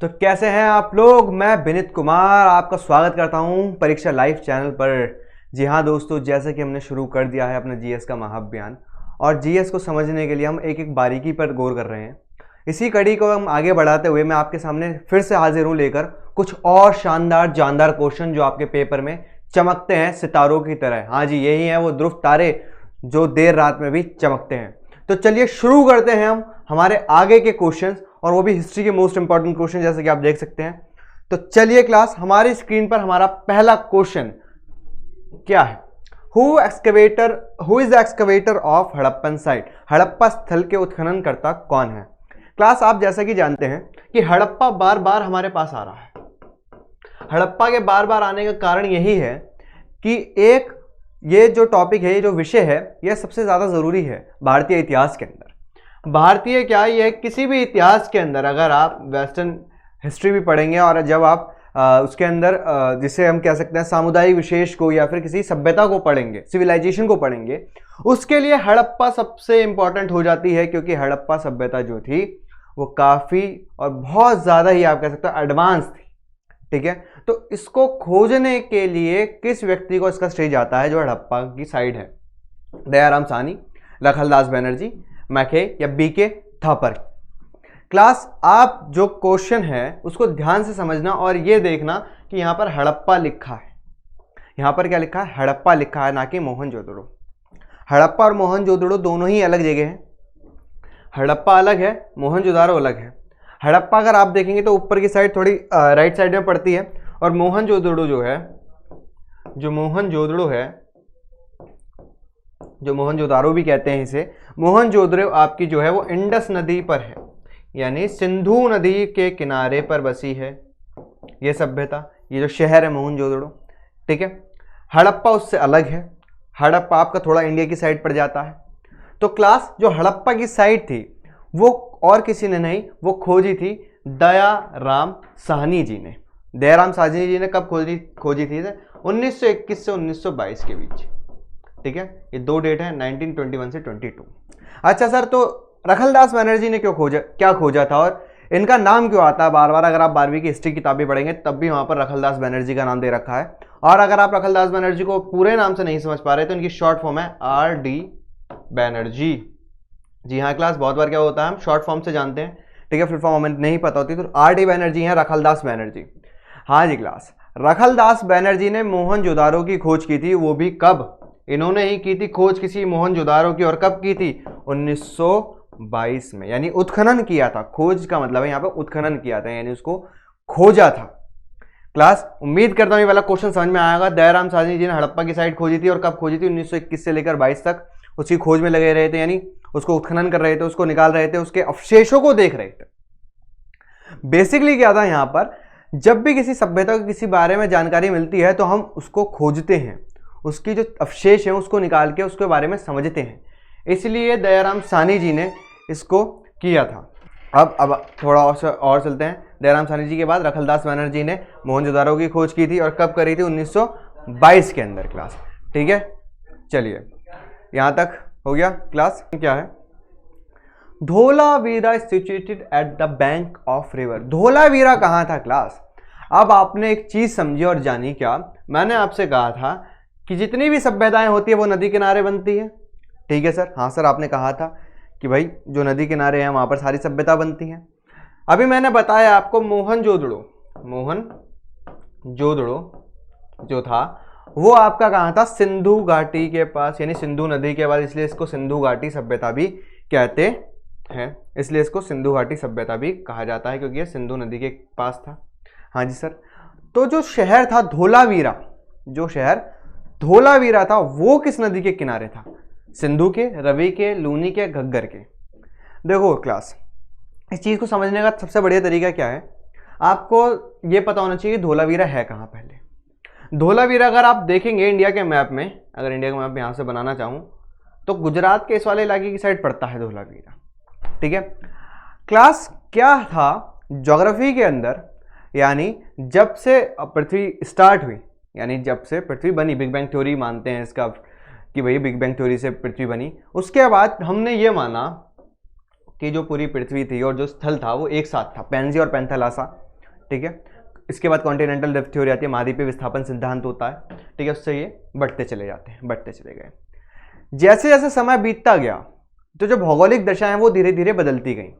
तो कैसे हैं आप लोग। मैं विनीत कुमार आपका स्वागत करता हूं परीक्षा लाइव चैनल पर। जी हाँ दोस्तों, जैसे कि हमने शुरू कर दिया है अपना जीएस का महाअभियान और जीएस को समझने के लिए हम एक एक बारीकी पर गौर कर रहे हैं। इसी कड़ी को हम आगे बढ़ाते हुए मैं आपके सामने फिर से हाजिर हूं लेकर कुछ और शानदार जानदार क्वेश्चन जो आपके पेपर में चमकते हैं सितारों की तरह। हाँ जी, यही है वो ध्रुव तारे जो देर रात में भी चमकते हैं। तो चलिए शुरू करते हैं हम हमारे आगे के क्वेश्चंस, और वो भी हिस्ट्री के मोस्ट इंपॉर्टेंट क्वेश्चन जैसे कि आप देख सकते हैं। तो चलिए क्लास, हमारी स्क्रीन पर हमारा पहला क्वेश्चन क्या है। Who is the excavator of Harappan site. Harappa स्थल के उत्खनन करता कौन है। क्लास, आप जैसा कि जानते हैं कि हड़प्पा बार बार हमारे पास आ रहा है। हड़प्पा के बार बार आने का कारण यही है कि ये जो टॉपिक है, ये जो विषय है, यह सबसे ज्यादा जरूरी है भारतीय इतिहास के अंदर। भारतीय क्या, ये किसी भी इतिहास के अंदर अगर आप वेस्टर्न हिस्ट्री भी पढ़ेंगे और जब आप उसके अंदर जिसे हम कह सकते हैं सामुदायिक विशेष को या फिर किसी सभ्यता को पढ़ेंगे, सिविलाइजेशन को पढ़ेंगे, उसके लिए हड़प्पा सबसे इंपॉर्टेंट हो जाती है। क्योंकि हड़प्पा सभ्यता जो थी वो काफी और बहुत ज्यादा ही आप कह सकते हैं एडवांस थी। ठीक है, तो इसको खोजने के लिए किस व्यक्ति को इसका श्रेय जाता है जो हड़प्पा की साइड है। दयाराम साहनी, रखलदास बनर्जी, मैके या बीके थापर। क्लास, आप जो क्वेश्चन है उसको ध्यान से समझना और ये देखना कि यहां पर हड़प्पा लिखा है। यहां पर क्या लिखा है, हड़प्पा लिखा है, ना कि मोहनजोदड़ो। हड़प्पा और मोहनजोदड़ो दोनों ही अलग जगह हैं। हड़प्पा अलग है, मोहनजोदारो अलग है। हड़प्पा अगर आप देखेंगे तो ऊपर की साइड थोड़ी राइट साइड में पड़ती है, और मोहनजोदड़ो जो मोहनजोदारो भी कहते हैं इसे, मोहनजोदड़ो आपकी जो है वो इंडस नदी पर है, यानी सिंधु नदी के किनारे पर बसी है ये सभ्यता, ये जो शहर है मोहनजोदड़ो। ठीक है, हड़प्पा उससे अलग है। हड़प्पा आपका थोड़ा इंडिया की साइड पड़ जाता है। तो क्लास, जो हड़प्पा की साइड थी वो और किसी ने नहीं, वो खोजी थी दयाराम साहनी जी ने। दयाराम साहनी जी ने कब खोजी थी 1921 से 1922 के बीच। ठीक है, ये दो डेट है, 1921 से 22। अच्छा सर, तो रखलदास बनर्जी ने क्या खोजा था और इनका नाम क्यों आता है बार बार। अगर आप 12वीं की हिस्ट्री किताबें पढ़ेंगे तब भी वहां पर रखलदास बनर्जी का नाम दे रखा है। और अगर आप रखलदास बनर्जी को पूरे नाम से नहीं समझ पा रहे तो इनकी शॉर्ट फॉर्म है RD बनर्जी। जी हाँ क्लास, बहुत बार क्या होता है हम शॉर्ट फॉर्म से जानते हैं। ठीक है, फुल फॉर्म हमें नहीं पता होती। तो RD बनर्जी है रखलदास बनर्जी। हाँ जी क्लास, रखलदास बनर्जी ने मोहनजोदारो की खोज की थी। वो भी कब, इन्होंने ही की थी खोज किसी मोहनजोदारो की। और कब की थी, 1922 में, यानी उत्खनन किया था। खोज का मतलब है यहाँ पे उत्खनन किया था, यानी उसको खोजा था। क्लास, उम्मीद करता हूँ ये वाला क्वेश्चन समझ में आएगा। दयाराम साहनी जी ने हड़प्पा की साइड खोजी थी और कब खोजी थी, 1921 से लेकर 22 तक उसकी खोज में लगे रहे थे, यानी उसको उत्खनन कर रहे थे, उसको निकाल रहे थे, उसके अवशेषों को देख रहे थे। बेसिकली क्या था यहाँ पर, जब भी किसी सभ्यता को किसी बारे में जानकारी मिलती है तो हम उसको खोजते हैं, उसकी जो अवशेष है उसको निकाल के उसके बारे में समझते हैं। इसलिए दयाराम साहनी जी ने इसको किया था। अब थोड़ा और चलते हैं। दयाराम साहनी जी के बाद रखलदास बनर्जी ने मोहनजोदारो की खोज की थी और कब करी थी, 1922 के अंदर। क्लास ठीक है, चलिए यहां तक हो गया। क्लास क्या है, Dholavira situated at the bank of river. Dholavira कहां था क्लास। अब आपने एक चीज समझी और जानी, क्या मैंने आपसे कहा था कि जितनी भी सभ्यताएं होती है वो नदी किनारे बनती है। ठीक है सर, हाँ सर, आपने कहा था कि भाई जो नदी किनारे हैं वहां पर सारी सभ्यता बनती हैं। अभी मैंने बताया आपको मोहनजोदड़ो जो था वो आपका कहां था, सिंधु घाटी के पास, यानी सिंधु नदी के पास। इसलिए इसको सिंधु घाटी सभ्यता भी कहते हैं, इसलिए इसको सिंधु घाटी सभ्यता भी कहा जाता है क्योंकि ये सिंधु नदी के पास था। हाँ जी सर, तो जो शहर था धोलावीरा था वो किस नदी के किनारे था, सिंधु के, रवि के, लूनी के, घग्गर के। देखो क्लास, इस चीज को समझने का सबसे बढ़िया तरीका क्या है, आपको यह पता होना चाहिए धोलावीरा है कहां। पहले धोलावीरा अगर आप देखेंगे इंडिया के मैप में, अगर इंडिया का मैप यहां से बनाना चाहूं तो गुजरात के इस वाले इलाके की साइड पड़ता है धोलावीरा। ठीक है क्लास, क्या था ज्योग्राफी के अंदर, यानी जब से पृथ्वी स्टार्ट हुई, यानी जब से पृथ्वी बनी, बिग बैंग थ्योरी मानते हैं इसका कि भाई बिग बैंग थ्योरी से पृथ्वी बनी। उसके बाद हमने ये माना कि जो पूरी पृथ्वी थी और जो स्थल था वो एक साथ था, पेंजी और पैंथालासा। ठीक है। इसके बाद कॉन्टिनेंटल ड्रिफ्ट थ्योरी आती है, महाद्वीपीय विस्थापन सिद्धांत होता है, ठीक है। उससे ये बढ़ते चले जाते हैं, बढ़ते चले गए। जैसे जैसे समय बीतता गया तो जो भौगोलिक दशा है वो धीरे धीरे बदलती गई।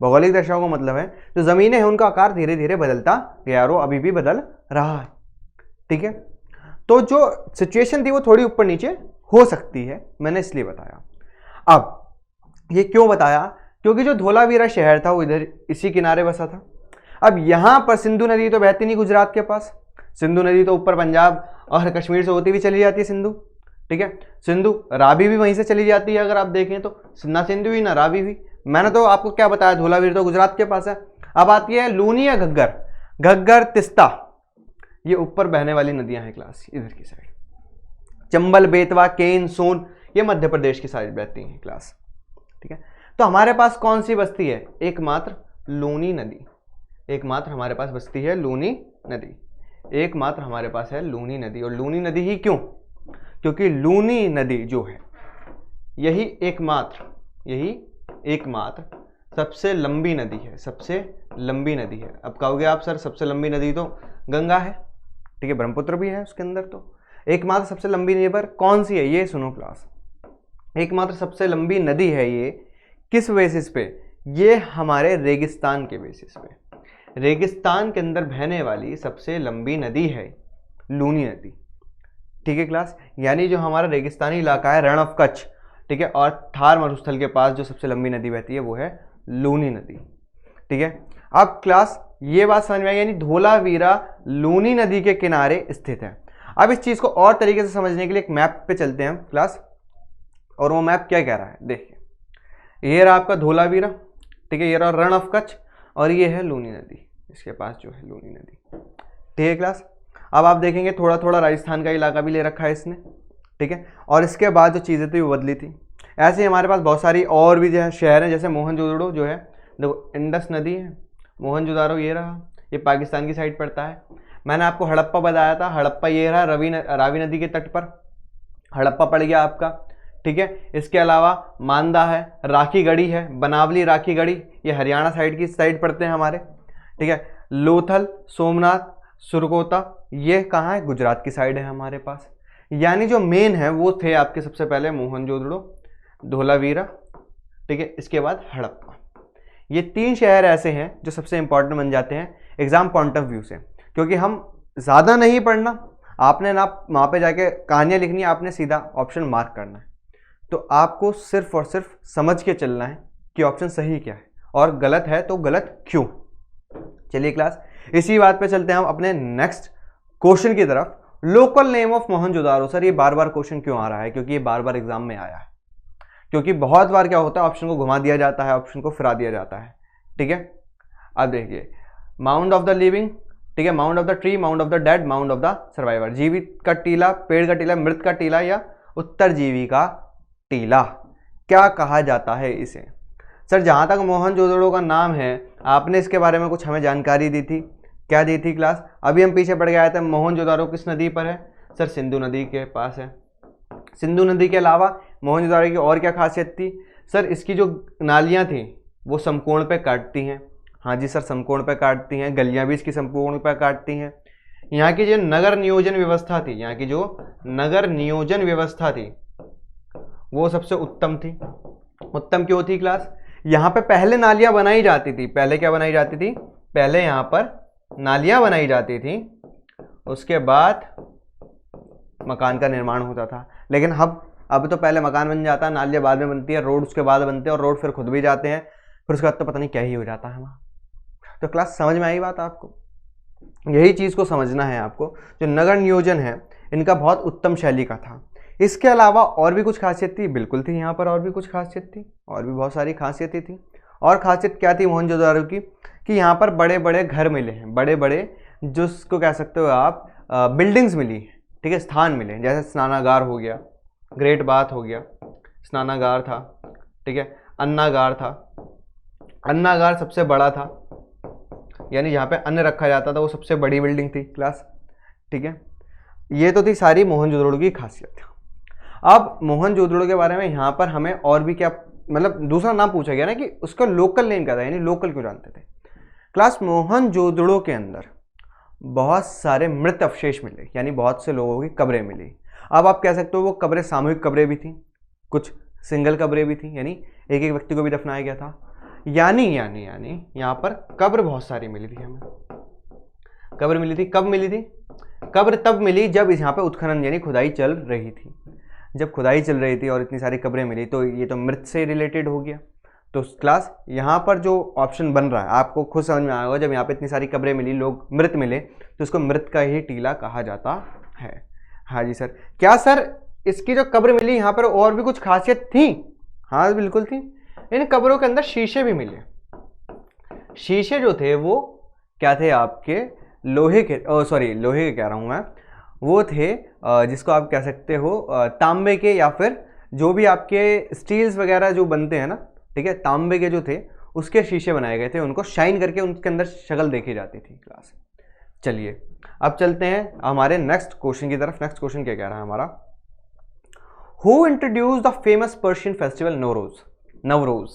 भौगोलिक दशाओं का मतलब है जो जमीनें हैं उनका आकार धीरे धीरे बदलता गया और वो अभी भी बदल रहा है, ठीक है। तो जो सिचुएशन थी वो थोड़ी ऊपर नीचे हो सकती है, मैंने इसलिए बताया। अब ये क्यों बताया, क्योंकि जो धोलावीरा शहर था वो इधर इसी किनारे बसा था। अब यहां पर सिंधु नदी तो बहती नहीं गुजरात के पास, सिंधु नदी तो ऊपर पंजाब और कश्मीर से होती हुई चली जाती है सिंधु, ठीक है। सिंधु रावी भी वहीं से चली जाती है, अगर आप देखें तो ना सिंधु हुई ना रावी हुई। मैंने तो आपको क्या बताया, धोलावीरा तो गुजरात के पास है। अब आती है लूनी या घग्गर, घग्गर तिस्ता, ये ऊपर बहने वाली नदियां हैं क्लास, इधर की साइड। चंबल, बेतवा, केन, सोन, ये मध्य प्रदेश की साइड बहती हैं क्लास, ठीक है। तो हमारे पास कौन सी बस्ती है, एकमात्र लूनी नदी, एकमात्र हमारे पास बस्ती है लूनी नदी, एकमात्र हमारे पास है लूनी नदी। और लूनी नदी ही क्यों, क्योंकि लूनी नदी जो है यही एकमात्र सबसे लंबी नदी है, सबसे लंबी नदी है। अब कहोगे आप सर सबसे लंबी नदी तो गंगा है, ठीक है, ब्रह्मपुत्र भी है उसके अंदर। तो एकमात्र सबसे लंबी नदी पर कौन सी है, ये सुनो क्लास। एकमात्र सबसे लंबी नदी है ये किस बेसिस पे, ये हमारे रेगिस्तान के बेसिस पे, रेगिस्तान के अंदर बहने वाली सबसे लंबी नदी है लूनी नदी, ठीक है क्लास। यानी जो हमारा रेगिस्तानी इलाका है, रण ऑफ कच्छ, ठीक है, और थार मरुस्थल के पास जो सबसे लंबी नदी बहती है वो है लूनी नदी, ठीक है। अब क्लास ये बात समझ में आई, यानी धोलावीरा लूनी नदी के किनारे स्थित है। अब इस चीज को और तरीके से समझने के लिए एक मैप पे चलते हैं क्लास, और वो मैप क्या कह रहा है, देखिए ये रहा आपका धोलावीरा, ठीक है, ये रहा रण ऑफ कच्छ, और ये है लूनी नदी, इसके पास जो है लूनी नदी, ठीक है क्लास। अब आप देखेंगे थोड़ा थोड़ा राजस्थान का इलाका भी ले रखा है इसने, ठीक है। और इसके बाद जो चीज़ें थी वो बदली थी। ऐसे ही हमारे पास बहुत सारी और भी जो है शहर हैं, जैसे मोहनजोदड़ो जो है, देखो इंडस नदी है, मोहनजोदारो ये रहा, ये पाकिस्तान की साइड पड़ता है। मैंने आपको हड़प्पा बताया था, हड़प्पा ये रहा रावी नदी के तट पर, हड़प्पा पड़ गया आपका, ठीक है। इसके अलावा मांदा है, राखी गढ़ी है, बनावली राखी गढ़ी, ये हरियाणा साइड की साइड पड़ते हैं हमारे, ठीक है। लोथल, सोमनाथ, सुरकोता, ये कहाँ है, गुजरात की साइड है हमारे पास। यानी जो मेन है वो थे आपके सबसे पहले मोहनजोदड़ो, धोलावीरा, ठीक है, इसके बाद हड़प्पा। ये तीन शहर ऐसे हैं जो सबसे इंपॉर्टेंट बन जाते हैं एग्जाम पॉइंट ऑफ व्यू से, क्योंकि हम ज़्यादा नहीं पढ़ना, आपने ना वहाँ पे जाके कहानियाँ लिखनी है, आपने सीधा ऑप्शन मार्क करना है। तो आपको सिर्फ और सिर्फ समझ के चलना है कि ऑप्शन सही क्या है और गलत है तो गलत क्यों। चलिए क्लास, इसी बात पे चलते हैं हम अपने नेक्स्ट क्वेश्चन की तरफ। Local name of Mohenjodaro, sir ये बार बार क्वेश्चन क्यों आ रहा है, क्योंकि ये बार बार एग्जाम में आया है, क्योंकि बहुत बार क्या होता है ऑप्शन को घुमा दिया जाता है, ऑप्शन को फिरा दिया जाता है, ठीक है। अब देखिए माउंट ऑफ द लिविंग, ठीक है, mount of the tree, mount of the dead, mount of the survivor, जीवित का टीला, पेड़ का टीला, मृत का टीला या उत्तरजीवी का टीला, क्या कहा जाता है इसे। सर जहां तक मोहनजोदड़ो का नाम है, आपने इसके बारे में कुछ हमें जानकारी दी थी, क्या दी थी क्लास, अभी हम पीछे पड़ के आए थे। मोहनजोदड़ो किस नदी पर है, सर सिंधु नदी के पास है। सिंधु नदी के अलावा मोहनजोदड़ो की और क्या खासियत थी, सर इसकी जो नालियां थी वो समकोण पे काटती हैं, हाँ जी सर समकोण पे काटती हैं, गलियां भी इसकी समकोण पे काटती हैं। यहाँ की जो नगर नियोजन व्यवस्था थी, यहाँ की जो नगर नियोजन व्यवस्था थी वो सबसे उत्तम थी। उत्तम क्यों थी क्लास, यहाँ पे पहले नालियां बनाई जाती थी, पहले क्या बनाई जाती थी, पहले यहाँ पर नालियां बनाई जाती थी, उसके बाद मकान का निर्माण होता था। लेकिन अब तो पहले मकान बन जाता है, नालियां बाद में बनती है, रोड उसके बाद बनते हैं, और रोड फिर खुद भी जाते हैं, फिर उसके बाद तो पता नहीं क्या ही हो जाता है वहाँ। तो क्लास समझ में आई बात आपको, यही चीज़ को समझना है आपको। जो नगर नियोजन है इनका बहुत उत्तम शैली का था। इसके अलावा और भी कुछ खासियत थी, बिल्कुल थी यहाँ पर और भी कुछ खासियत थी, और भी बहुत सारी खासियतें थी। और खासियत क्या थी मोहनजोदारो की, कि यहाँ पर बड़े बड़े घर मिले हैं, बड़े बड़े जिसको कह सकते हो आप बिल्डिंग्स मिली, ठीक है, स्थान मिले, जैसे स्नानागार हो गया, ग्रेट बाथ हो गया, स्नानागार था, ठीक है, अन्नागार था, अन्नागार सबसे बड़ा था, यानी जहाँ पे अन्न रखा जाता था वो सबसे बड़ी बिल्डिंग थी क्लास, ठीक है। ये तो थी सारी मोहनजोदड़ो की खासियत। अब मोहनजोदड़ो के बारे में यहाँ पर हमें और भी क्या, मतलब दूसरा नाम पूछा गया ना कि उसका लोकल नेम क्या था, यानी लोकल क्यों जानते थे। क्लास मोहनजोदड़ो के अंदर बहुत सारे मृत अवशेष मिले, यानी बहुत से लोगों की कब्रें मिली। अब आप कह सकते हो वो कब्रें सामूहिक कब्रें भी थी, कुछ सिंगल कब्रें भी थी, यानी एक एक व्यक्ति को भी दफनाया गया था। यानी यानी यानी यहाँ पर कब्र बहुत सारी मिली थी हमें। कब्र मिली थी, कब मिली थी? कब्र तब मिली जब यहाँ पे उत्खनन यानी खुदाई चल रही थी। जब खुदाई चल रही थी और इतनी सारी कब्रें मिली तो ये तो मृत से रिलेटेड हो गया। तो क्लास यहाँ पर जो ऑप्शन बन रहा है आपको खुद समझ में आएगा, जब यहाँ पे इतनी सारी कब्रें मिली, लोग मृत मिले, तो इसको मृत का ही टीला कहा जाता है। हाँ जी सर। क्या सर इसकी जो कब्र मिली यहाँ पर और भी कुछ खासियत थी? हाँ बिल्कुल थी। इन कब्रों के अंदर शीशे भी मिले। शीशे जो थे वो क्या थे आपके? लोहे के, सॉरी लोहे के कह रहा हूँ मैं, वो थे जिसको आप कह सकते हो तांबे के, या फिर जो भी आपके स्टील्स वगैरह जो बनते हैं ना, ठीक है, तांबे के जो थे उसके शीशे बनाए गए थे, उनको शाइन करके उनके अंदर शक्ल देखी जाती थी क्लास। चलिए अब चलते हैं हमारे नेक्स्ट क्वेश्चन की तरफ। नेक्स्ट क्वेश्चन क्या कह रहा है हमारा? Who introduce the famous Persian festival Navroz? Navroz,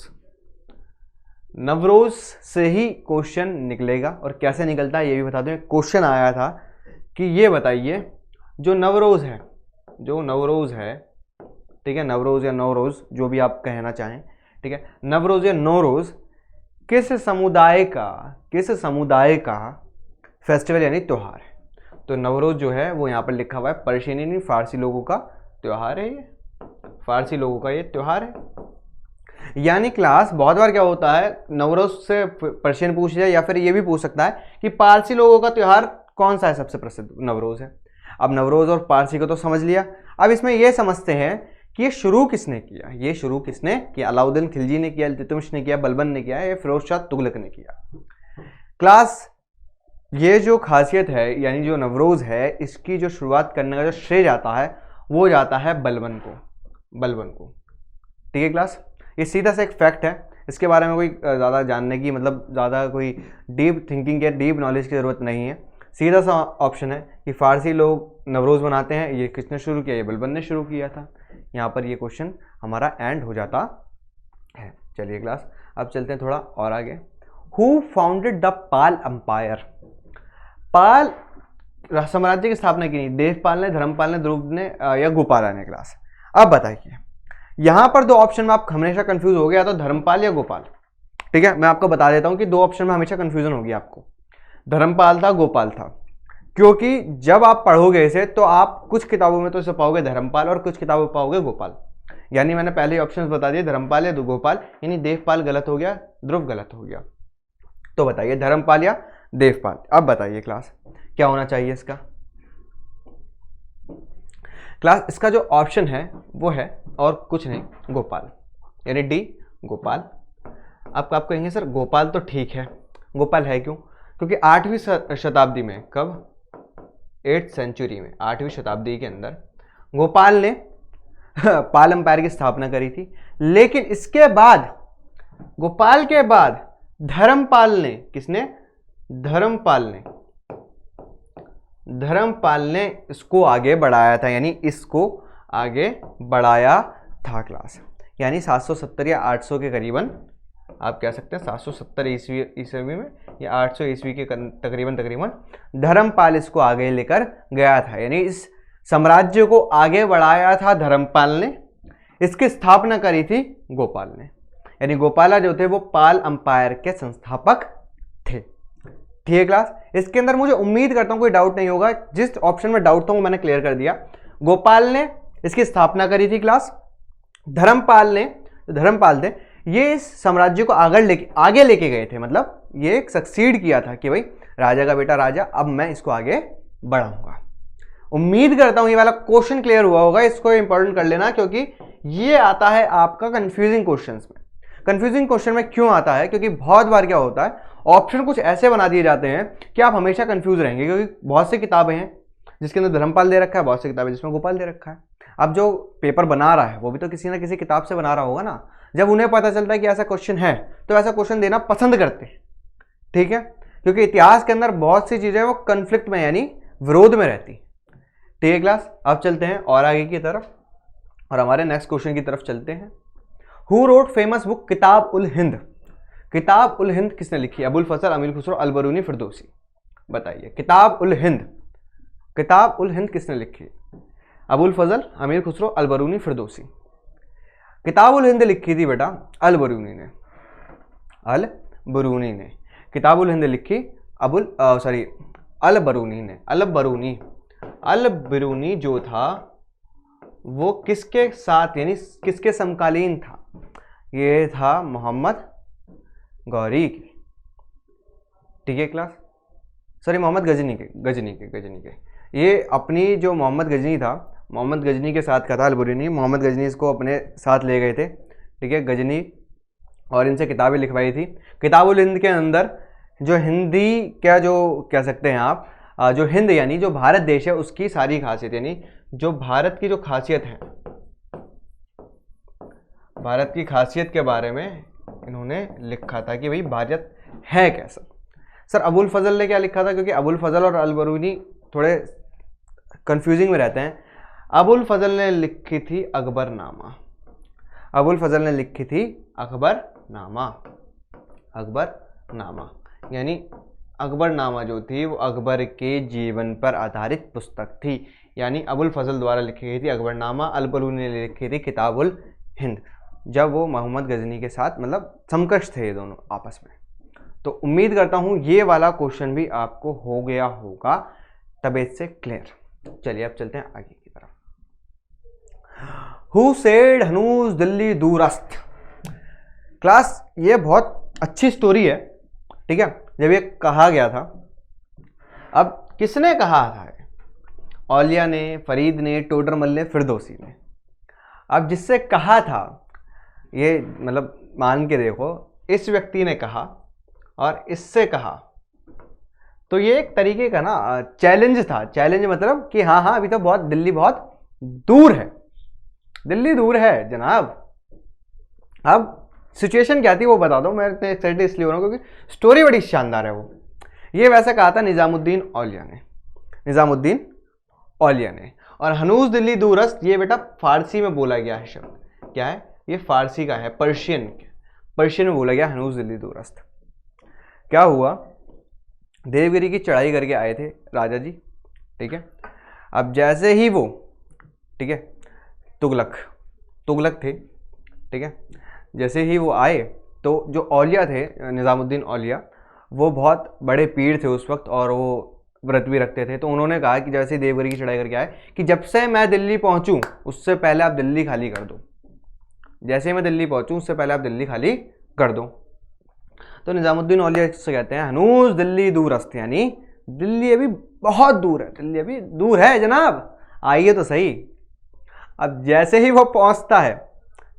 Navroz से ही क्वेश्चन निकलेगा, और कैसे निकलता है ये भी बता दूं। क्वेश्चन आया था कि ये बताइए जो नवरोज है, जो नवरोज है, ठीक है, नवरोज या नवरोज जो भी आप कहना चाहें, ठीक है, नवरोज या नौरोज किस समुदाय का फेस्टिवल यानी त्योहार है? तो नवरोज जो है वो यहाँ पर लिखा हुआ है पर्शियन यानी फारसी लोगों का त्योहार है, ये फारसी लोगों का ये त्योहार है। यानी क्लास बहुत बार क्या होता है, नवरोज से पर्शियन पूछ जाए, या फिर ये भी पूछ सकता है कि पारसी लोगों का त्योहार कौन सा है सबसे प्रसिद्ध? नवरोज है। अब नवरोज और पारसी को तो समझ लिया, अब इसमें यह समझते हैं कि ये शुरू किसने किया? ये शुरू किसने किया? अलाउद्दीन खिलजी ने किया, इल्तुतमिश ने किया, बलबन ने किया, या फिरोज शाह तुगलक ने किया? क्लास ये जो खासियत है यानी जो नवरोज है, इसकी जो शुरुआत करने का जो श्रेय जाता है वो जाता है बलबन को, बलबन को। ठीक है क्लास, ये सीधा सा एक फैक्ट है, इसके बारे में कोई ज़्यादा जानने की मतलब ज़्यादा कोई डीप थिंकिंग या डीप नॉलेज की ज़रूरत नहीं है। सीधा सा ऑप्शन है कि फारसी लोग नवरोज़ मनाते हैं, ये किसने शुरू किया? ये बलबन ने शुरू किया था। यहाँ पर ये क्वेश्चन हमारा एंड हो जाता है। चलिए क्लास अब चलते हैं थोड़ा और आगे। Who founded the Pal empire? Pal साम्राज्य की स्थापना की नहीं, देवपाल ने, धर्मपाल ने, ध्रुव ने या गोपाला ने। क्लास अब बताइए, यहां पर दो ऑप्शन में आप हमेशा कंफ्यूज हो गया, तो धर्मपाल या गोपाल। ठीक है, मैं आपको बता देता हूं कि दो ऑप्शन में हमेशा कंफ्यूजन होगी आपको, धर्मपाल था, गोपाल था। क्योंकि जब आप पढ़ोगे इसे तो आप कुछ किताबों में तो इसे पाओगे धर्मपाल और कुछ किताबों में पाओगे गोपाल। यानी मैंने पहले ऑप्शन बता दिए, धर्मपाल या गोपाल, यानी देवपाल गलत हो गया, ध्रुव गलत हो गया। तो बताइए धर्मपाल या देवपाल? अब बताइए क्लास क्या होना चाहिए इसका? क्लास इसका जो ऑप्शन है वो है और कुछ नहीं, गोपाल, यानी डी गोपाल। आप कहेंगे सर गोपाल तो ठीक है, गोपाल है क्यों? क्योंकि 8वीं शताब्दी में, कब? 8th सेंचुरी में, 8वीं शताब्दी के अंदर गोपाल ने पाल एम्पायर की स्थापना करी थी। लेकिन इसके बाद, गोपाल के बाद धर्मपाल ने, किसने? धर्मपाल ने इसको आगे बढ़ाया था, यानी इसको आगे बढ़ाया था क्लास। यानी 770 या 800 के करीबन आप कह सकते हैं, 770 ईस्वी में या 800 ईस्वी के तकरीबन धर्मपाल इसको आगे लेकर गया था। यानी इस साम्राज्य को आगे बढ़ाया था धर्मपाल ने, इसकी स्थापना करी थी गोपाल ने। यानी गोपाला जो थे वो पाल एम्पायर के संस्थापक थे। ठीक है क्लास, इसके अंदर मुझे उम्मीद करता हूं कोई डाउट नहीं होगा। जिस ऑप्शन में डाउट था वो मैंने क्लियर कर दिया। गोपाल ने इसकी स्थापना करी थी क्लास, धर्मपाल थे, ये इस साम्राज्य को आगे लेके गए थे, मतलब ये सक्सीड किया था कि भाई राजा का बेटा राजा, अब मैं इसको आगे बढ़ाऊंगा। उम्मीद करता हूं ये वाला क्वेश्चन क्लियर हुआ होगा, इसको इंपॉर्टेंट कर लेना, क्योंकि ये आता है आपका कंफ्यूजिंग क्वेश्चंस में। कंफ्यूजिंग क्वेश्चन में क्यों आता है? क्योंकि बहुत बार क्या होता है, ऑप्शन कुछ ऐसे बना दिए जाते हैं कि आप हमेशा कंफ्यूज रहेंगे, क्योंकि बहुत सी किताबें हैं जिसके अंदर धर्मपाल दे रखा है, बहुत सी किताबें जिसमें गोपाल दे रखा है। अब जो पेपर बना रहा है वो भी तो किसी ना किसी किताब से बना रहा होगा ना। जब उन्हें पता चलता है कि ऐसा क्वेश्चन है तो ऐसा क्वेश्चन देना पसंद करते हैं। ठीक है, क्योंकि इतिहास के अंदर बहुत सी चीजें वो कंफ्लिक्ट में यानी विरोध में रहती। ठीक है क्लास, अब चलते हैं और आगे की तरफ और हमारे नेक्स्ट क्वेश्चन की तरफ चलते हैं। हु रोट फेमस बुक किताब उल हिंद? किताब उल हिंद किसने लिखी? अबुल फजल, अमीर खुसरो, अल बरूनी, फिरदौसी। बताइए किताब उल हिंद, किताब उल हिंद किसने लिखी? अबुल फजल, अमीर खुसरो, अल बरूनी, फिरदौसी। किताब उल हिंद लिखी थी बेटा अल बरूनी ने, अल बरूनी ने किताब उल हिंद लिखी अल बरूनी ने। अल बरूनी जो था वो किसके साथ यानी किसके समकालीन था? ये था मोहम्मद गौरी की, ठीक है क्लास, सॉरी मोहम्मद गजनी के। ये अपनी जो मोहम्मद गजनी था, मोहम्मद गजनी के साथ का था अल बरूनी। मोहम्मद गजनी इसको अपने साथ ले गए थे, ठीक है, गजनी, और इनसे किताबें लिखवाई थी। किताब उल हिंद के अंदर जो हिंदी क्या जो कह सकते हैं आप, जो हिंद यानी जो भारत देश है उसकी सारी खासियत, यानी जो भारत की जो खासियत है, भारत की खासियत के बारे में इन्होंने लिखा था कि भाई भारत है कैसा। सर अबुल फजल ने क्या लिखा था? क्योंकि अबुल फजल और अल बरूनी थोड़े कंफ्यूजिंग में रहते हैं। अबुल फजल ने लिखी थी अकबरनामा, अबुल फजल ने लिखी थी अकबरनामा, अकबरनामा यानी अकबरनामा जो थी वो अकबर के जीवन पर आधारित पुस्तक थी, यानी अबुल फजल द्वारा लिखी गई थी अकबरनामा। अल बरूनी ने लिखी थी किताब उल हिंद, जब वो मोहम्मद गजनी के साथ मतलब समकक्ष थे ये दोनों आपस में। तो उम्मीद करता हूँ ये वाला क्वेश्चन भी आपको हो गया होगा तबीयत से क्लियर। चलिए अब चलते हैं आगे की तरफ। हु सेड हनूज दिल्ली दूरस्त? क्लास ये बहुत अच्छी स्टोरी है, ठीक है, जब ये कहा गया था। अब किसने कहा था? औलिया ने, फरीद ने, टोडरमल ने, फिरदौसी ने। अब जिससे कहा था ये मतलब मान के देखो, इस व्यक्ति ने कहा और इससे कहा, तो ये एक तरीके का ना चैलेंज था। चैलेंज मतलब कि हाँ हाँ अभी तो बहुत दिल्ली बहुत दूर है, दिल्ली दूर है जनाब। अब सिचुएशन क्या थी वो बता दो, मैं इतने एक्साइटेड इसलिए हो रहा हूँ क्योंकि स्टोरी बड़ी शानदार है वो। ये वैसे कहा था निजामुद्दीन औलिया ने, निजामुद्दीन औलिया ने। और हनूज दिल्ली दूरस्त ये बेटा फारसी में बोला गया है शब्द, क्या है ये? फारसी का है, पर्शियन में बोला गया हनूज दिल्ली दूरस्त। क्या हुआ, देवगिरी की चढ़ाई करके आए थे राजा जी, ठीक है। अब जैसे ही वो, ठीक है, तुगलक थे, ठीक है, जैसे ही वो आए तो जो औलिया थे, निज़ामुद्दीन औलिया, वो बहुत बड़े पीर थे उस वक्त और वो व्रत भी रखते थे। तो उन्होंने कहा कि जैसे देवगिरी की चढ़ाई करके आए कि जब से मैं दिल्ली पहुंचूं उससे पहले आप दिल्ली खाली कर दो, जैसे ही मैं दिल्ली पहुंचूं उससे पहले आप दिल्ली खाली कर दो। तो निज़ामुद्दीन औलिया से कहते हैं हनूज दिल्ली दूरस्त, यानी दिल्ली अभी बहुत दूर है, दिल्ली अभी दूर है जनाब, आइए तो सही। अब जैसे ही वो पहुंचता है,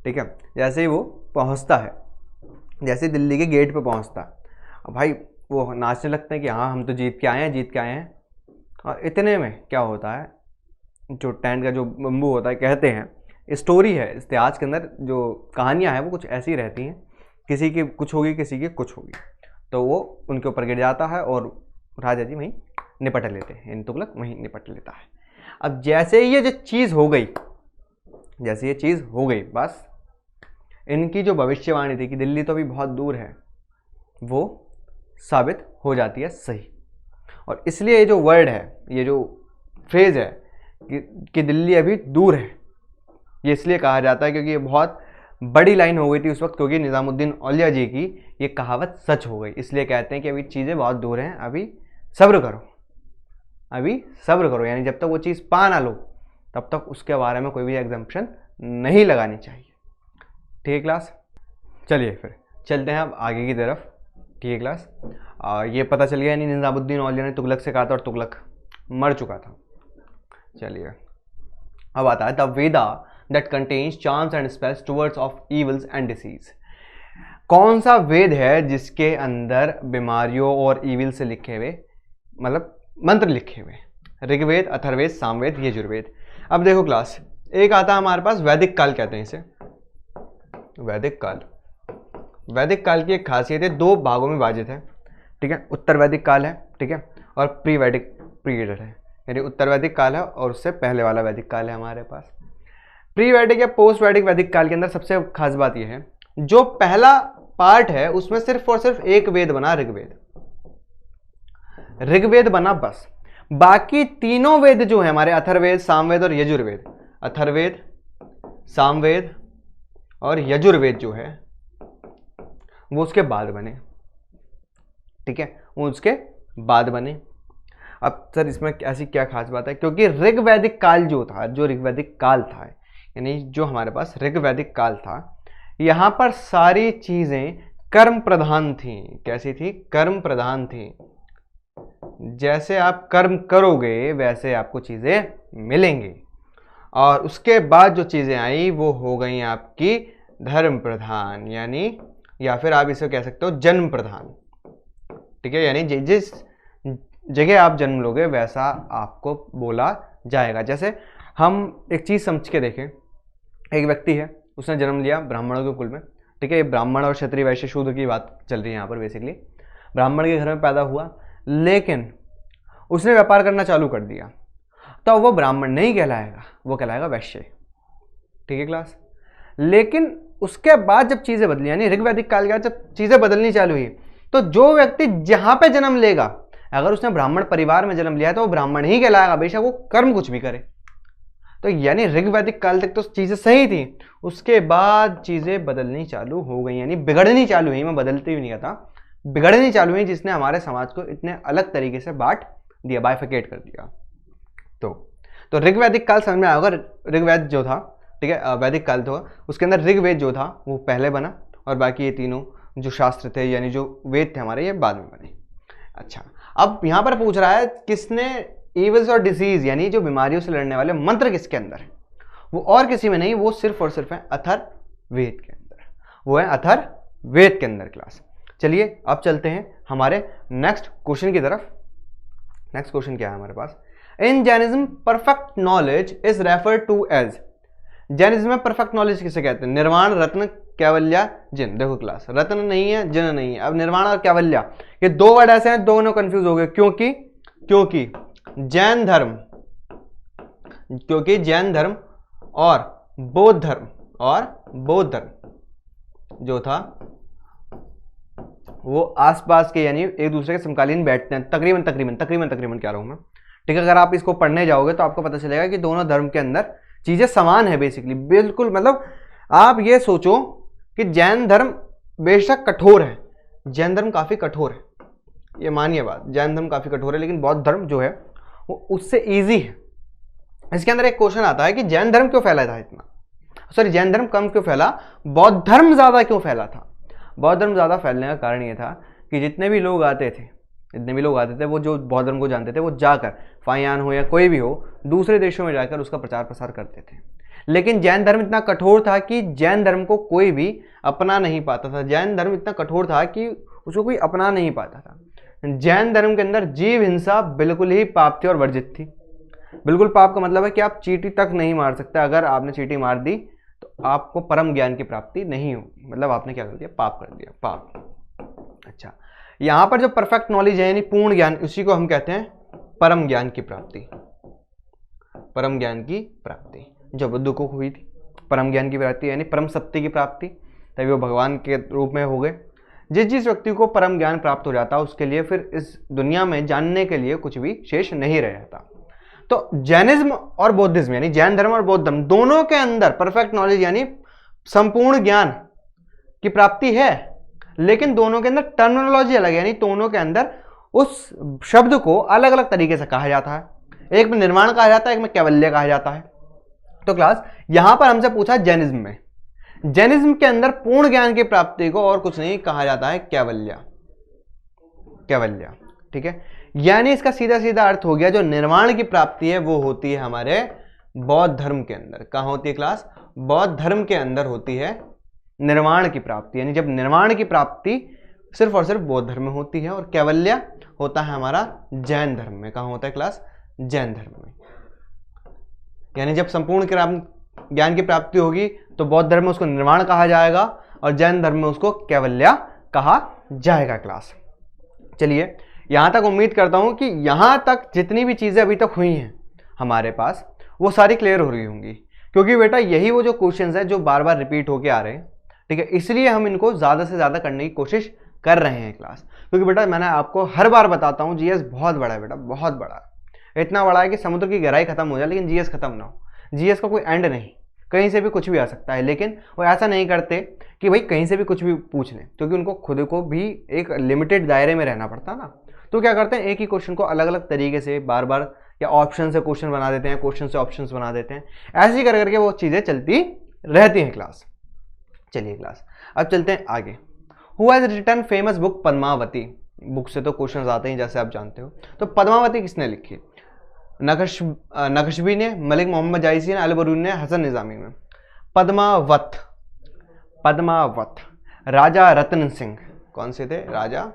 ठीक है, जैसे ही वो पहुंचता है, जैसे दिल्ली के गेट पे पहुंचता है, अब भाई वो नाचने लगते हैं कि हाँ हम तो जीत के आए हैं, जीत के आए हैं। और इतने में क्या होता है, जो टेंट का जो बम्बू होता है, कहते हैं स्टोरी है इतिहास के अंदर, जो कहानियाँ हैं वो कुछ ऐसी रहती हैं, किसी की कुछ होगी किसी की कुछ होगी, तो वो उनके ऊपर गिर जाता है और राजा जी वहीं निपट लेते हैं, तुगलक वहीं निपट लेता है। अब जैसे ही ये जो चीज़ हो गई, जैसे ये चीज़ हो गई, बस इनकी जो भविष्यवाणी थी कि दिल्ली तो अभी बहुत दूर है, वो साबित हो जाती है सही। और इसलिए ये जो वर्ड है, ये जो फ्रेज है कि दिल्ली अभी दूर है, ये इसलिए कहा जाता है क्योंकि ये बहुत बड़ी लाइन हो गई थी उस वक्त, क्योंकि निज़ामुद्दीन औलिया जी की ये कहावत सच हो गई। इसलिए कहते हैं कि अभी चीज़ें बहुत दूर हैं, अभी सब्र करो, अभी सब्र करो, यानी जब तक वो चीज़ पा ना लो तब तक उसके बारे में कोई भी एग्जम्पशन नहीं लगानी चाहिए। ठीक है क्लास, चलिए फिर चलते हैं अब आगे की तरफ। ठीक है क्लास, ये पता चल गया यानी निज़ामुद्दीन औलिया ने तुगलक से कहा था और तुगलक मर चुका था। चलिए अब आता है the Veda that contains charms and spells towards of evils and disease. कौन सा वेद है जिसके अंदर बीमारियों और ईविल से लिखे हुए मतलब मंत्र लिखे हुए? ऋग्वेद, अथर्ववेद, सामवेद, यजुर्वेद। अब देखो क्लास, एक आता है हमारे पास वैदिक काल, कहते हैं इसे वैदिक काल। वैदिक काल की एक खासियत है, दो भागों में विभाजित है, ठीक है। उत्तर वैदिक काल है, ठीक है, और प्री वैदिक पीरियड है, यानी उत्तर वैदिक काल है और उससे पहले वाला वैदिक काल है हमारे पास। प्री वैदिक या पोस्ट वैदिक वैदिक काल के अंदर सबसे खास बात यह है, जो पहला पार्ट है उसमें सिर्फ और सिर्फ एक वेद बना, ऋग्वेद। ऋग्वेद बना बस। बाकी तीनों वेद जो है हमारे, अथर्ववेद, सामवेद और यजुर्वेद, अथर्ववेद, सामवेद और यजुर्वेद जो है वो उसके बाद बने। ठीक है, वो उसके बाद बने। अब सर इसमें ऐसी क्या खास बात है? क्योंकि ऋग्वैदिक काल जो था, जो ऋग्वैदिक काल था, यानी जो हमारे पास ऋग्वैदिक काल था, यहां पर सारी चीजें कर्म प्रधान थी। कैसी थी? कर्म प्रधान थी। जैसे आप कर्म करोगे वैसे आपको चीजें मिलेंगी, और उसके बाद जो चीजें आई वो हो गई आपकी धर्म प्रधान, यानी या फिर आप इसे कह सकते हो जन्म प्रधान। ठीक है, यानी जिस जगह आप जन्म लोगे वैसा आपको बोला जाएगा। जैसे हम एक चीज समझ के देखें, एक व्यक्ति है, उसने जन्म लिया ब्राह्मणों के कुल में। ठीक है, ये ब्राह्मण और क्षत्रिय वैश्य शूद्र की बात चल रही है यहाँ पर बेसिकली। ब्राह्मण के घर में पैदा हुआ, लेकिन उसने व्यापार करना चालू कर दिया, तो वो ब्राह्मण नहीं कहलाएगा, वो कहलाएगा वैश्य। ठीक है क्लास। लेकिन उसके बाद जब चीजें बदली, यानी ऋग्वैदिक काल के बाद जब चीजें बदलनी चालू हुई, तो जो व्यक्ति जहां पे जन्म लेगा, अगर उसने ब्राह्मण परिवार में जन्म लिया है तो वो ब्राह्मण ही कहलाएगा, बेशक वो कर्म कुछ भी करे। तो यानी ऋग्वैदिक काल तक तो चीजें सही थी, उसके बाद चीजें बदलनी चालू हो गई, यानी बिगड़नी चालू हुई। मैं बदलती हुई नहीं कहता, बिगड़नी चालू हुई, जिसने हमारे समाज को इतने अलग तरीके से बांट दिया, बाइफिकेट कर दिया। तो ऋग्वैदिक काल समझ में आया होगा। ऋग्वेद जो था, ठीक है, वैदिक काल था, उसके अंदर ऋग्वेद जो था वो पहले बना, और बाकी ये तीनों जो शास्त्र थे यानी जो वेद थे हमारे, ये बाद में बने। अच्छा, अब यहां पर पूछ रहा है किसने ईविल्स और डिसीज यानी जो बीमारियों से लड़ने वाले मंत्र किसके अंदर है? वो और किसी में नहीं, वो सिर्फ और सिर्फ है अथर्ववेद के अंदर। वो है अथर्ववेद के अंदर क्लास। चलिए अब चलते हैं हमारे नेक्स्ट क्वेश्चन की तरफ। नेक्स्ट क्वेश्चन क्या है हमारे पास? In Jainism perfect knowledge is referred to as. Jainism में परफेक्ट नॉलेज किसे कहते हैं? निर्वाण, रत्न, कैवल्या, जिन। देखो क्लास, रत्न नहीं है, जिन नहीं है। अब निर्वाण और कैवल्या ये दो वर्ड ऐसे हैं, दोनों कंफ्यूज हो गए। क्योंकि जैन धर्म और बौद्ध धर्म जो था वो आसपास के यानी एक दूसरे के समकालीन बैठते हैं, तकरीबन कह रहा हूं मैं। ठीक है, अगर आप इसको पढ़ने जाओगे तो आपको पता चलेगा कि दोनों धर्म के अंदर चीजें समान है बेसिकली, बिल्कुल। मतलब आप ये सोचो कि जैन धर्म बेशक कठोर है, जैन धर्म काफी कठोर है, ये मानिए बात, जैन धर्म काफी कठोर है, लेकिन बौद्ध धर्म जो है वो उससे इजी है। इसके अंदर एक क्वेश्चन आता है कि जैन धर्म क्यों फैला था इतना, सॉरी जैन धर्म कम क्यों फैला, बौद्ध धर्म ज्यादा क्यों फैला था? बौद्ध धर्म ज्यादा फैलने का कारण ये था कि जितने भी लोग आते थे वो जो बौद्ध धर्म को जानते थे वो जाकर, फायान हो या कोई भी हो, दूसरे देशों में जाकर उसका प्रचार प्रसार करते थे। लेकिन जैन धर्म इतना कठोर था कि जैन धर्म को कोई भी अपना नहीं पाता था। जैन धर्म इतना कठोर था कि उसको कोई अपना नहीं पाता था। जैन धर्म के अंदर जीव हिंसा बिल्कुल ही पाप थी और वर्जित थी। बिल्कुल पाप का मतलब है कि आप चींटी तक नहीं मार सकते। अगर आपने चींटी मार दी तो आपको परम ज्ञान की प्राप्ति नहीं होगी, मतलब आपने क्या कर दिया? पाप कर दिया, पाप। अच्छा, यहां पर जो परफेक्ट नॉलेज है यानी पूर्ण ज्ञान, उसी को हम कहते हैं परम ज्ञान की प्राप्ति। परम ज्ञान की प्राप्ति जो बुद्ध को हुई थी, परम ज्ञान की प्राप्ति यानी परम सत्य की प्राप्ति, तभी वो भगवान के रूप में हो गए। जिस व्यक्ति को परम ज्ञान प्राप्त हो जाता उसके लिए फिर इस दुनिया में जानने के लिए कुछ भी शेष नहीं रह जाता। तो जैनिज्म और बौद्धिज्म यानी जैन धर्म और बौद्ध धर्म दोनों के अंदर परफेक्ट नॉलेज यानी संपूर्ण ज्ञान की प्राप्ति है, लेकिन दोनों के अंदर टर्मिनोलॉजी अलग है, यानी दोनों के अंदर उस शब्द को अलग अलग तरीके से कहा जाता है। एक में निर्वाण कहा जाता है, एक में कैवल्य कहा जाता है। तो क्लास यहां पर हमसे पूछा जैनिज्म में, जैनिज्म के अंदर पूर्ण ज्ञान की प्राप्ति को और कुछ नहीं कहा जाता है, कैवल्य। ठीक है, यानी इसका सीधा सीधा अर्थ हो गया जो निर्वाण की प्राप्ति है वो होती है हमारे बौद्ध धर्म के अंदर। कहां होती है क्लास? बौद्ध धर्म के अंदर होती है निर्वाण की प्राप्ति, यानी जब निर्वाण की प्राप्ति सिर्फ और सिर्फ बौद्ध धर्म में होती है, और कैवल्य होता है हमारा जैन धर्म में। कहां होता है क्लास? जैन धर्म में। यानी जब संपूर्ण ज्ञान की प्राप्ति होगी तो बौद्ध धर्म में उसको निर्वाण कहा जाएगा और जैन धर्म में उसको कैवल्य कहा जाएगा क्लास। चलिए यहां तक उम्मीद करता हूं कि यहां तक जितनी भी चीजें अभी तक हुई हैं हमारे पास वो सारी क्लियर हो रही होंगी, क्योंकि बेटा यही वो जो क्वेश्चंस है जो बार बार रिपीट होके आ रहे हैं, ठीक है, इसलिए हम इनको ज़्यादा से ज़्यादा करने की कोशिश कर रहे हैं क्लास, क्योंकि बेटा मैंने आपको हर बार बताता हूँ जीएस बहुत बड़ा है बेटा, बहुत बड़ा है, इतना बड़ा है कि समुद्र की गहराई खत्म हो जाए लेकिन जीएस खत्म ना हो। जीएस का कोई एंड नहीं, कहीं से भी कुछ भी आ सकता है, लेकिन वो ऐसा नहीं करते कि भाई कहीं से भी कुछ भी पूछ लें, क्योंकि उनको खुद को भी एक लिमिटेड दायरे में रहना पड़ता है ना। तो क्या करते हैं, एक ही क्वेश्चन को अलग अलग तरीके से बार बार या ऑप्शन से क्वेश्चन बना देते हैं, क्वेश्चन से ऑप्शंस बना देते हैं, ऐसे ही कर करके वो चीज़ें चलती रहती हैं क्लास। चलिए क्लास अब चलते हैं आगे। Who has written famous book Padmavati? Book से तो क्वेश्चन आते हैं जैसे आप जानते हो। तो पद्मावती किसने लिखी? नक्शबी ने, मलिक मोहम्मद जायसी ने, अल बरूनी ने, हसन निजामी ने। पद्मावत, पद्मावत राजा रतन सिंह, कौन से थे? राजा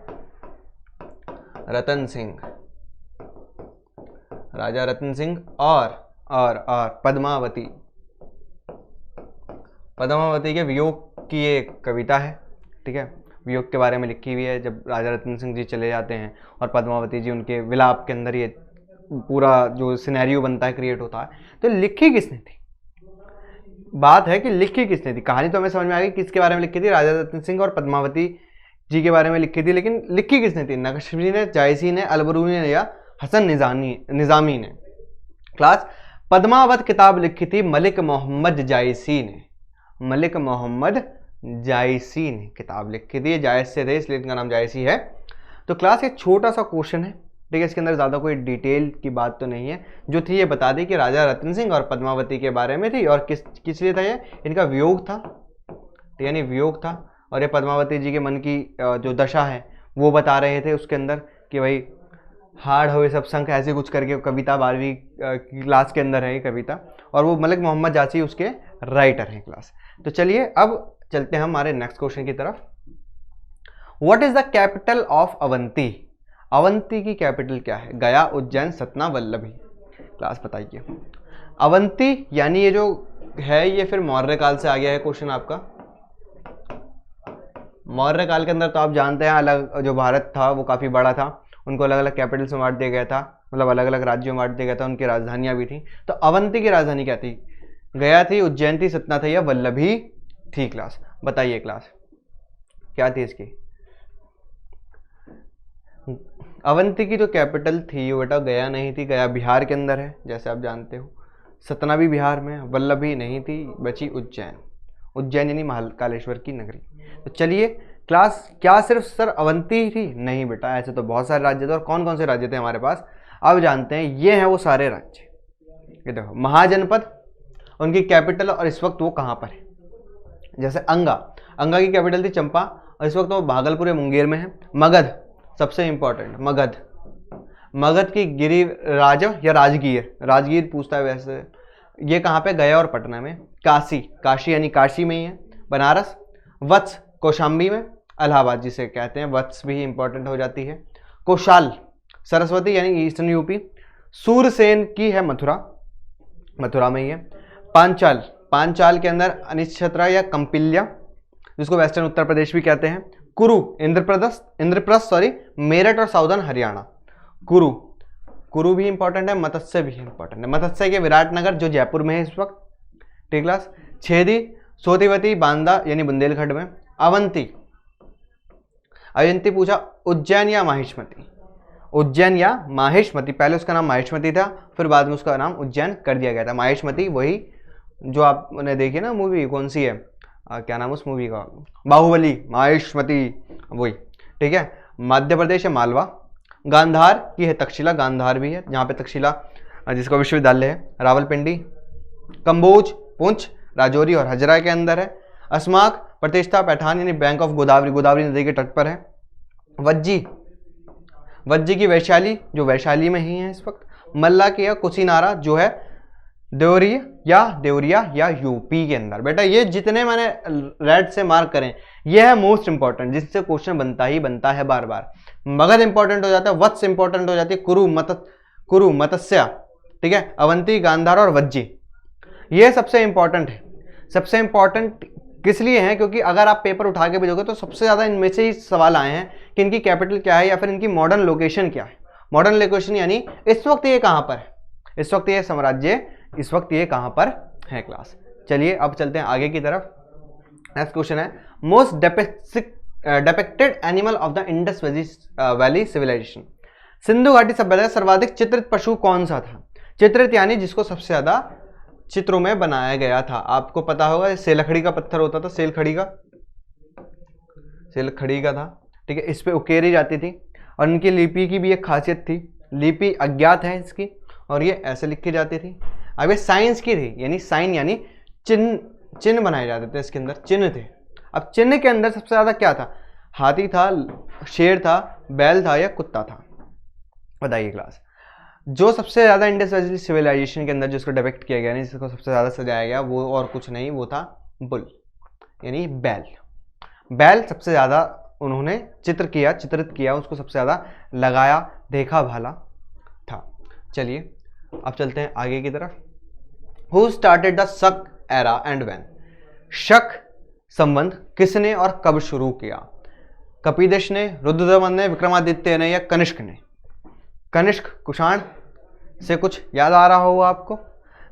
रतन सिंह, राजा रतन सिंह। और पद्मावती, पद्मावती के वियोग की एक कविता है, ठीक है, वियोग के बारे में लिखी हुई है। जब राजा रतन सिंह जी चले जाते हैं और पद्मावती जी उनके विलाप के अंदर ये पूरा जो सिनेरियो बनता है, क्रिएट होता है, तो लिखी किसने थी? बात है कि लिखी किसने थी। कहानी तो हमें समझ में आ गई किसके बारे में लिखी थी, राजा रतन सिंह और पद्मावती जी के बारे में लिखी थी, लेकिन लिखी किसने थी? नक्शबी ने, जायसी ने, अल बरूनी ने या हसन निजामी ने। क्लास पद्मावत किताब लिखी थी मलिक मोहम्मद जायसी ने, मलिक मोहम्मद जायसी ने किताब लिखी थी। जायस से थे इसलिए इनका नाम जायसी है। तो क्लास एक छोटा सा क्वेश्चन है, ठीक है, इसके अंदर ज़्यादा कोई डिटेल की बात तो नहीं है। जो थी ये बता दी कि राजा रतन सिंह और पद्मावती के बारे में थी, और किस लिए था ये? इनका वियोग था, यानी वियोग था, और ये पद्मावती जी के मन की जो दशा है वो बता रहे थे उसके अंदर कि भाई हार्ड हुए सब संख, ऐसे कुछ करके कविता 12वीं क्लास के अंदर है ये कविता, और वो मलिक मोहम्मद जायसी उसके राइटर हैं क्लास। तो चलिए अब चलते हैं हमारे नेक्स्ट क्वेश्चन की तरफ। What is the capital of Avanti? Avanti की कैपिटल क्या है? गया, उज्जैन, सतना, वल्लभी। क्लास बताइए। अवंती यानी ये जो है ये फिर मौर्य काल से आ गया है क्वेश्चन आपका। मौर्य काल के अंदर तो आप जानते हैं अलग जो भारत था वो काफ़ी बड़ा था, उनको अलग अलग कैपिटल्स में बांट दिया गया था, मतलब अलग अलग राज्यों में बांट दिया गया था, उनकी राजधानियाँ भी थी। तो अवंती की राजधानी क्या थी? गया थी, उज्जैन थी, सतना था या वल्लभी थी? क्लास बताइए, क्लास क्या थी इसकी? अवंती की जो कैपिटल थी वो बेटा गया नहीं थी, गया बिहार के अंदर है जैसे आप जानते हो। सतना भी बिहार में, वल्लभी नहीं थी, बची उज्जैन। उज्जैन यानी महाकालेश्वर की नगरी। तो चलिए क्लास क्या सिर्फ सर अवंती ही थी? नहीं बेटा, ऐसे तो बहुत सारे राज्य थे। और कौन कौन से राज्य थे हमारे पास अब जानते हैं। ये हैं वो सारे राज्य। ये देखो महाजनपद, उनकी कैपिटल, और इस वक्त वो कहाँ पर है? जैसे अंगा, अंगा की कैपिटल थी चंपा, और इस वक्त वो भागलपुर या मुंगेर में है। मगध सबसे इंपॉर्टेंट, मगध, मगध की गिरिराज या राजगीर, राजगीर पूछता है वैसे, ये कहाँ पे? गया और पटना में। काशी, काशी यानी काशी में ही है। बनारस, वत्स कौशाम्बी में, इलाहाबाद जिसे कहते हैं, वत्स भी इंपॉर्टेंट हो जाती है। कौशाल सरस्वती यानी ईस्टर्न यूपी। सूरसेन की है मथुरा, मथुरा में ही है। पांचाल, पांचाल के अंदर अनिक्षत्रा या कंपिल्या जिसको वेस्टर्न उत्तर प्रदेश भी कहते हैं। कुरु इंद्रप्रस्थ मेरठ और साउदर्न हरियाणा। कुरु, कुरु भी इंपॉर्टेंट है, मत्स्य भी इंपॉर्टेंट है। मत्स्य के विराटनगर जो जयपुर में है इस वक्त, ठीक क्लास। छेदी, सोतिवती, बांदा यानी बुंदेलखंड में। अवंती, अवंती पूछा उज्जैन या माहिष्मती? उज्जैन या माहिष्मती, पहले उसका नाम माहिष्मती था, फिर बाद में उसका नाम उज्जैन कर दिया गया था। माहिष्मती वही जो आपने देखी ना मूवी, कौन सी है, क्या नाम उस मूवी का? बाहुबली, माहिष्मती वही, ठीक है। मध्य प्रदेश है मालवा। गांधार की है तक्षशिला, गांधार भी है जहाँ पे तक्षशिला जिसका विश्वविद्यालय है। रावलपिंडी, कंबोज, पुंछ, राजौरी और हजरा के अंदर है। अस्माक, प्रतिष्ठा, पैठान यानी बैंक ऑफ गोदावरी, गोदावरी नदी के तट पर है। वज्जी, वज्जी की वैशाली जो वैशाली में ही है इस वक्त। मल्ला की है कुशीनारा जो है देवरिया या यूपी के अंदर। बेटा ये जितने मैंने रेड से मार्क करें ये है मोस्ट इंपॉर्टेंट, जिससे क्वेश्चन बनता ही बनता है बार बार। मगध इंपॉर्टेंट हो जाता है, वत्स इंपॉर्टेंट हो जाती है, कुरु मत्स्य, ठीक है, अवंती, गांधार और वज्जी, ये सबसे इंपॉर्टेंट है। सबसे इंपॉर्टेंट किस लिए है? क्योंकि अगर आप पेपर उठा के भेजोगे तो सबसे ज्यादा इनमें से ही सवाल आए हैं कि इनकी कैपिटल क्या है या फिर इनकी मॉडर्न लोकेशन क्या है। मॉडर्न लोकेशन यानी इस वक्त ये कहां पर है, इस वक्त ये साम्राज्य इस वक्त ये कहां पर है क्लास। चलिए अब चलते हैं आगे की तरफ। नेक्स्ट क्वेश्चन है, most depicted animal of the Indus valley civilization. Sindhu घाटी सभ्यता का सर्वाधिक चित्रित पशु कौन सा था? चित्रित यानी जिसको सबसे ज्यादा चित्रों में बनाया गया था। आपको पता होगा सेलखड़ी का पत्थर होता था, सेलखड़ी का था, ठीक है, इस पे उकेरी जाती थी और इनकी लिपि की भी एक खासियत थी, लिपि अज्ञात है इसकी और ये ऐसे लिखी जाती थी। अब ये साइंस की थी, यानी साइन यानी चिन्ह बनाए जाते थे, इसके अंदर चिन्ह थे। अब चिन्ह के अंदर सबसे ज्यादा क्या था? हाथी था, शेर था, बैल था या कुत्ता था? बताइए क्लास। जो सबसे ज्यादा इंडस वैली सिविलाइजेशन के अंदर जिसको डिपिक्ट किया गया, जिसको सबसे ज्यादा सजाया गया, वो और कुछ नहीं, वो था बुल यानी बैल। बैल सबसे ज्यादा उन्होंने चित्रित किया, उसको सबसे ज्यादा लगाया, देखा भाला था। चलिए अब चलते हैं आगे की तरफ। हु स्टार्टेड द शक एरा एंड व्हेन? शक संबंध किसने और कब शुरू किया? कपिदेश ने, रुद्रदमन ने, विक्रमादित्य ने या कनिष्क ने? कनिष्क कुषाण से कुछ याद आ रहा होगा आपको?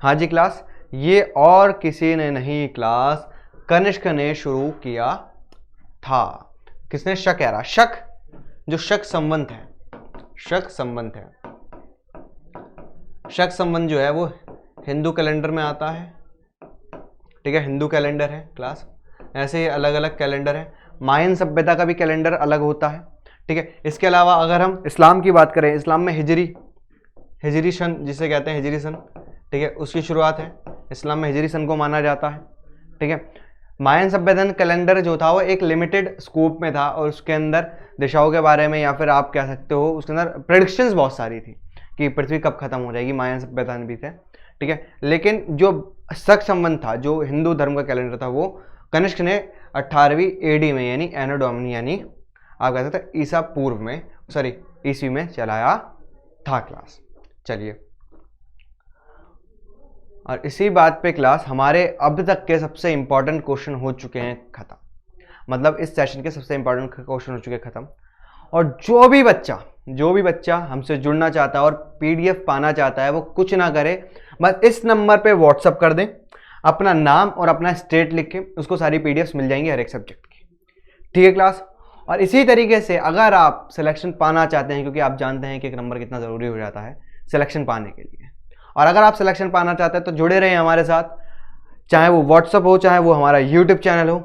हाँ जी क्लास, ये और किसी ने नहीं क्लास, कनिष्क ने शुरू किया था। किसने? शक एरा। शक जो शक संबंध है, शक संबंध जो है वो हिंदू कैलेंडर में आता है, ठीक है, हिंदू कैलेंडर है क्लास। ऐसे ही अलग अलग कैलेंडर है। मायन सभ्यता का भी कैलेंडर अलग होता है, ठीक है। इसके अलावा अगर हम इस्लाम की बात करें, इस्लाम में हिजरी सन जिसे कहते हैं, हिजरी सन, ठीक है, उसकी शुरुआत है। इस्लाम में हिजरी सन को माना जाता है, ठीक है। मायन सभ्यता कैलेंडर जो था वो एक लिमिटेड स्कोप में था और उसके अंदर दिशाओं के बारे में, या फिर आप कह सकते हो उसके अंदर प्रेडिक्शंस बहुत सारी थी कि पृथ्वी कब खत्म हो जाएगी। मायन सभ्यता भी थे, ठीक है। लेकिन जो शक संबंध था, जो हिंदू धर्म का कैलेंडर था, वो कनिष्क ने 18वीं एडी में यानी एनो डोमिनी यानी आप कह सकते हैं ईसा पूर्व में, सॉरी ईस्वी में चलाया था क्लास। चलिए, और इसी बात पे क्लास हमारे अब तक के सबसे इंपॉर्टेंट क्वेश्चन हो चुके हैं खत्म। मतलब इस सेशन के सबसे इंपॉर्टेंट क्वेश्चन हो चुके हैं खत्म। और जो भी बच्चा हमसे जुड़ना चाहता है और पीडीएफ पाना चाहता है, वो कुछ ना करे, बस इस नंबर पे व्हाट्सअप कर दें, अपना नाम और अपना स्टेट लिख के, उसको सारी पीडीएफ मिल जाएंगी हर एक सब्जेक्ट की, ठीक है क्लास। और इसी तरीके से अगर आप सिलेक्शन पाना चाहते हैं, क्योंकि आप जानते हैं कि एक नंबर कितना ज़रूरी हो जाता है सिलेक्शन पाने के लिए, और अगर आप सिलेक्शन पाना चाहते हैं तो जुड़े रहें हमारे साथ, चाहे वो व्हाट्सअप हो, चाहे वो हमारा यूट्यूब चैनल हो,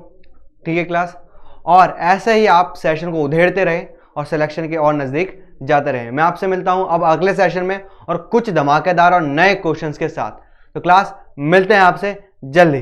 ठीक है क्लास। और ऐसे ही आप सेशन को उधेड़ते रहे और सिलेक्शन के और नज़दीक जाते रहे। मैं आपसे मिलता हूं अब अगले सेशन में और कुछ धमाकेदार और नए क्वेश्चंस के साथ। तो क्लास मिलते हैं आपसे जल्दी।